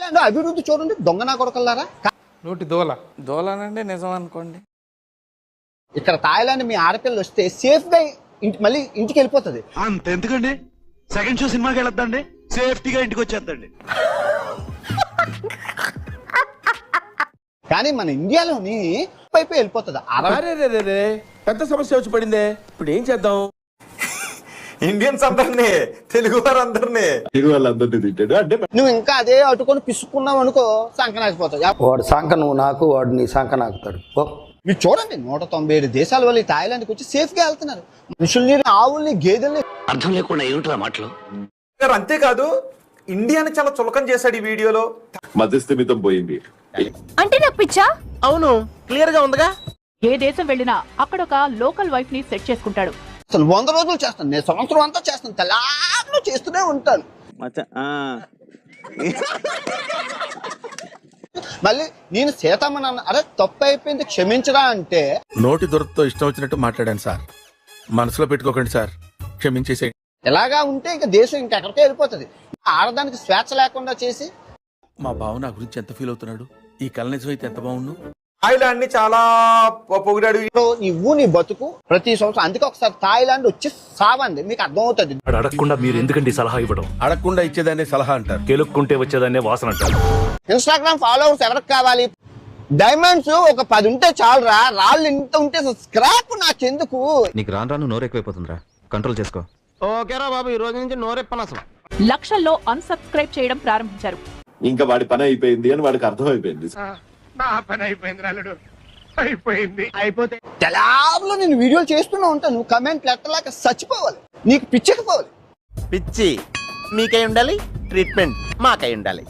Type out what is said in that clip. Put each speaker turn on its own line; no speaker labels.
Thailand అభివృద్ధి చూడండి, దొంగనా కొడకల్లారా.
నోటి దోలనంటే నిజం అనుకోండి.
ఇక్కడ థాయిలాండ్ మీ ఆడపిల్లలు వస్తే సేఫ్ గా మళ్ళీ ఇంటికి వెళ్ళిపోతుంది.
అంత ఎందుకండి, సెకండ్ షో సినిమాకి వెళ్ళొద్దండి, సేఫ్టీగా ఇంటికి వచ్చేద్దండి.
కానీ మన ఇండియాలోని పైపు వెళ్ళిపోతుంది.
పెద్ద సమస్య వచ్చి పడిందే, ఇప్పుడు ఏం చేద్దాం?
ఇండియన్స్ అందరినీ, తెలుగు వారందరినీ,
తెలుగు వాళ్ళందరినీ తిట్టాడు అంటే
నువ్వు ఇంకా అదే అటుకొని పిసుకున్నావు అనుకో, సంకనాకపోతావు.
వాడు సంక నువ్వు నాకు, వాడు నీ సంక నాకుతాడు.
మీరు చూడండి 197 దేశాల వాళ్ళు థాయిలాండ్కి వచ్చి సేఫ్ గా వెళ్తున్నారు. మనుషుల్ని, ఆవుల్ని, గేదెల్ని
అర్థం లేకుండా ఏమిట్రా మాటలు.
అంతేకాదు ఇండియాని చాలా చులకం చేశాడు ఈ వీడియోలో.
మధ్యస్థిమితం పోయింది
అంటే నాకు పిచ్చా?
అవును, క్లియర్ గా ఉందిగా.
ఏ దేశం వెళ్ళినా అక్కడ ఒక లోకల్ వైఫ్ ని సెట్ చేసుకుంటాడు.
అసలు 100 రోజులు చేస్తాను, నేను సంవత్సరం అంతా చేస్తాను, తెల్లారు చేస్తూనే ఉంటాను. మళ్ళీ నేను సీతమ్మని అన్న, అరే తప్పు అయిపోయింది క్షమించరా అంటే,
నోటి దొరకతో ఇష్టం వచ్చినట్టు మాట్లాడాను సార్, మనసులో పెట్టుకోకండి సార్, క్షమించేసేయండి.
ఎలాగా ఉంటే ఇంకా దేశం ఇంకెక్కడికే వెళ్ళిపోతుంది. ఆడదానికి స్వేచ్ఛ లేకుండా చేసి.
మా బావ నా గురించి ఎంత ఫీల్ అవుతున్నాడు, ఈ కళ నిజమైతే ఎంత బాగుండు.
థాయిలాండ్ ని చాలా పొగిడాడు.
నువ్వు నీ బతుకు ప్రతి సంవత్సరం, అందుకే ఒకసారి థాయిలాండ్ వచ్చి సావండి, మీకు అర్థమవుతుంది.
అడగకుండా మీరు ఎందుకండి సలహా ఇవ్వడం?
అడగకుండా ఇచ్చేదాన్ని సలహా అంటారు,
కెలుక్కుంటే వచ్చేదాన్నే వాసన అంటారు.
ఇన్స్టాగ్రామ్ ఫాలోవర్స్ ఎవరికి కావాలి? డైమండ్స్ ఒక 10 ఉంటే చాలురా, రాళ్ళు ఇంత ఉంటే స్క్రాప్ నాకెందుకు?
నీకు రాను రాను నోరు ఎక్కువైపోతుందిరా, కంట్రోల్ చేసుకో.
ఓకేరా బాబు, ఈ రోజు నుంచి నోరెప్పను అసలు.
లక్షల్లో అన్సబ్స్క్రైబ్ చేయడం ప్రారంభించారు.
ఇంకా వాడి పని అయిపోయింది అని వాడికి అర్థం అయిపోయింది.
నా పని అయిపోయింది అల్లుడు, అయిపోయింది.
అయిపోతే తెలాబ్లో నేను వీడియోలు చేస్తూనే ఉంటాను, నువ్వు కమెంట్ లెట్టలాక చచ్చిపోవాలి, నీకు పిచ్చకపోవాలి.
పిచ్చి మీకై ఉండాలి, ట్రీట్మెంట్ మాకై ఉండాలి.